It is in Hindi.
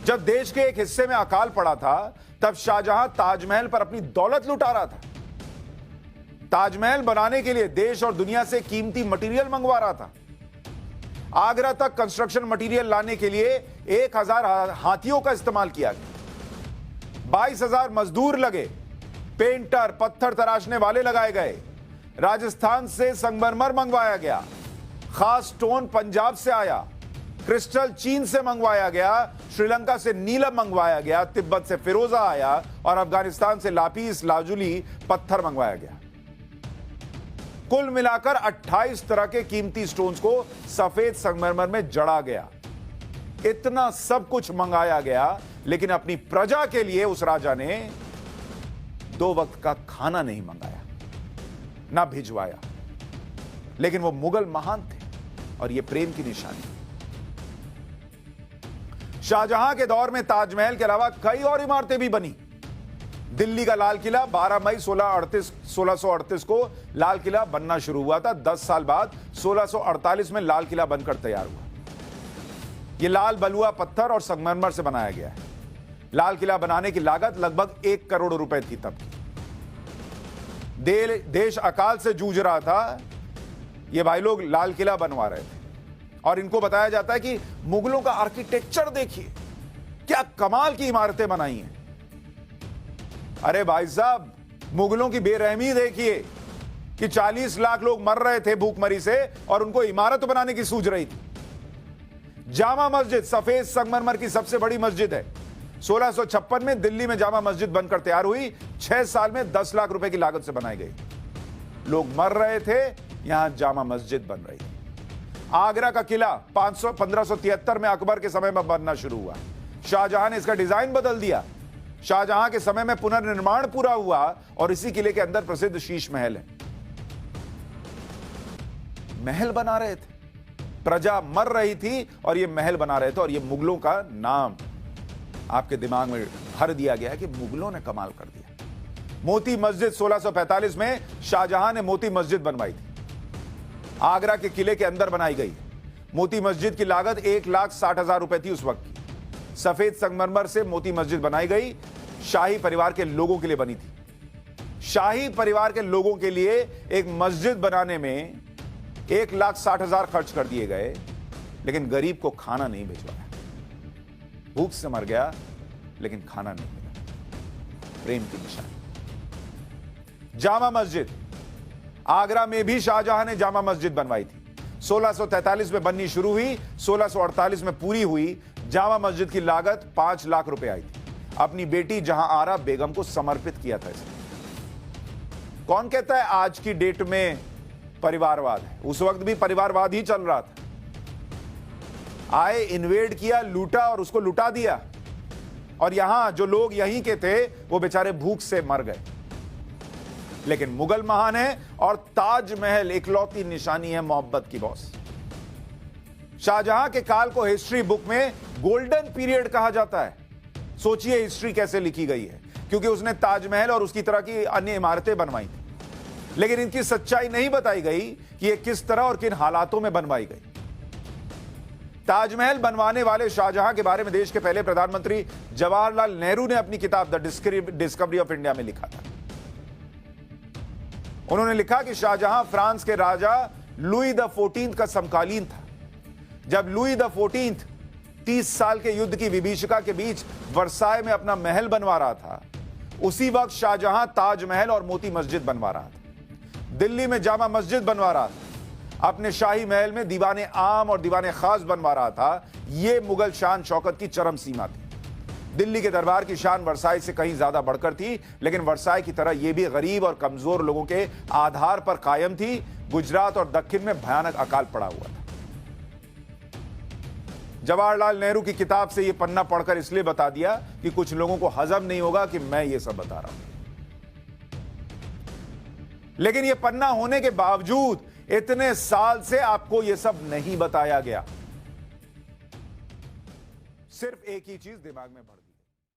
जब देश के एक हिस्से में अकाल पड़ा था तब शाहजहां ताजमहल पर अपनी दौलत लुटा रहा था। ताजमहल बनाने के लिए देश और दुनिया से कीमती मटेरियल मंगवा रहा था। आगरा तक कंस्ट्रक्शन मटेरियल लाने के लिए 1000 हाथियों का इस्तेमाल किया गया। 22,000 मजदूर लगे, पेंटर, पत्थर तराशने वाले लगाए गए। राजस्थान से संगमरमर मंगवाया गया, खास स्टोन पंजाब से आया, क्रिस्टल चीन से मंगवाया गया, श्रीलंका से नीलम मंगवाया गया, तिब्बत से फिरोजा आया और अफगानिस्तान से लापीस लाजुली पत्थर मंगवाया गया। कुल मिलाकर 28 तरह के कीमती स्टोन्स को सफेद संगमरमर में जड़ा गया। इतना सब कुछ मंगाया गया, लेकिन अपनी प्रजा के लिए उस राजा ने 2 वक्त का खाना नहीं मंगाया, ना भिजवाया। लेकिन वो मुगल महान थे और यह प्रेम की निशानी। शाहजहां के दौर में ताजमहल के अलावा कई और इमारतें भी बनी। दिल्ली का लाल किला 12 मई 1638 को लाल किला बनना शुरू हुआ था। 10 साल बाद 1648 में लाल किला बनकर तैयार हुआ। यह लाल बलुआ पत्थर और संगमरमर से बनाया गया है। लाल किला बनाने की लागत लगभग 1 करोड़ रुपए थी तब की। देश अकाल से जूझ रहा था, ये भाई लोग लाल किला बनवा रहे थे और इनको बताया जाता है कि मुगलों का आर्किटेक्चर देखिए, क्या कमाल की इमारतें बनाई हैं। अरे भाई साहब, मुगलों की बेरहमी देखिए कि 40 लाख लोग मर रहे थे भूखमरी से और उनको इमारत बनाने की सूझ रही थी। जामा मस्जिद सफेद संगमरमर की सबसे बड़ी मस्जिद है। 1656 में दिल्ली में जामा मस्जिद बनकर तैयार हुई। 6 साल में 10 लाख रुपए की लागत से बनाई गई। लोग मर रहे थे, यहां जामा मस्जिद बन रही है। आगरा का किला 1573 में अकबर के समय में बनना शुरू हुआ। शाहजहां ने इसका डिजाइन बदल दिया। शाहजहां के समय में पुनर्निर्माण पूरा हुआ और इसी किले के अंदर प्रसिद्ध शीश महल है। महल बना रहे थे, प्रजा मर रही थी और यह महल बना रहे थे। और यह मुगलों का नाम आपके दिमाग में भर दिया गया है कि मुगलों ने कमाल कर दिया। मोती मस्जिद 1645 में शाहजहां ने मोती मस्जिद बनवाई थी। आगरा के किले के अंदर बनाई गई। मोती मस्जिद की लागत 1,60,000 रुपए थी उस वक्त की। सफेद संगमरमर से मोती मस्जिद बनाई गई। शाही परिवार के लोगों के लिए बनी थी। शाही परिवार के लोगों के लिए एक मस्जिद बनाने में 1,60,000 खर्च कर दिए गए, लेकिन गरीब को खाना नहीं भिजवाया। भूख से मर गया, लेकिन खाना नहीं मिला। प्रेम की निशानी। जामा मस्जिद आगरा में भी शाहजहां ने जामा मस्जिद बनवाई थी। 1643 में बननी शुरू हुई, 1648 में पूरी हुई। जामा मस्जिद की लागत 5 लाख रुपए आई थी। अपनी बेटी जहां आरा बेगम को समर्पित किया था इसे। कौन कहता है आज की डेट में परिवारवाद है? उस वक्त भी परिवारवाद ही चल रहा था। आए, इन्वेड किया, लूटा और उसको लुटा दिया। और यहां जो लोग यहीं के थे वो बेचारे भूख से मर गए। लेकिन मुगल महान है और ताजमहल इकलौती निशानी है मोहब्बत की बॉस। शाहजहां के काल को हिस्ट्री बुक में गोल्डन पीरियड कहा जाता है। सोचिए हिस्ट्री कैसे लिखी गई है, क्योंकि उसने ताजमहल और उसकी तरह की अन्य इमारतें बनवाई थी। लेकिन इनकी सच्चाई नहीं बताई गई कि यह किस तरह और किन हालातों में बनवाई गई। ताजमहल बनवाने वाले शाहजहां के बारे में देश के पहले प्रधानमंत्री जवाहरलाल नेहरू ने अपनी किताब द डिस्कवरी ऑफ इंडिया में लिखा था। उन्होंने लिखा कि शाहजहां फ्रांस के राजा लुई द 14 का समकालीन था। जब लुई द 14 30 साल के युद्ध की विभीषिका के बीच वर्साय में अपना महल बनवा रहा था, उसी वक्त शाहजहां ताजमहल और मोती मस्जिद बनवा रहा था। दिल्ली में जामा मस्जिद बनवा रहा था। अपने शाही महल में दीवाने आम और दीवाने खास बनवा रहा था। यह मुगल शान शौकत की चरम सीमा थी। दिल्ली के दरबार की शान वर्साई से कहीं ज्यादा बढ़कर थी, लेकिन वर्साई की तरह यह भी गरीब और कमजोर लोगों के आधार पर कायम थी। गुजरात और दक्षिण में भयानक अकाल पड़ा हुआ था। जवाहरलाल नेहरू की किताब से यह पन्ना पढ़कर इसलिए बता दिया कि कुछ लोगों को हजम नहीं होगा कि मैं यह सब बता रहा हूं। लेकिन यह पन्ना होने के बावजूद इतने साल से आपको यह सब नहीं बताया गया। सिर्फ एक ही चीज दिमाग में भर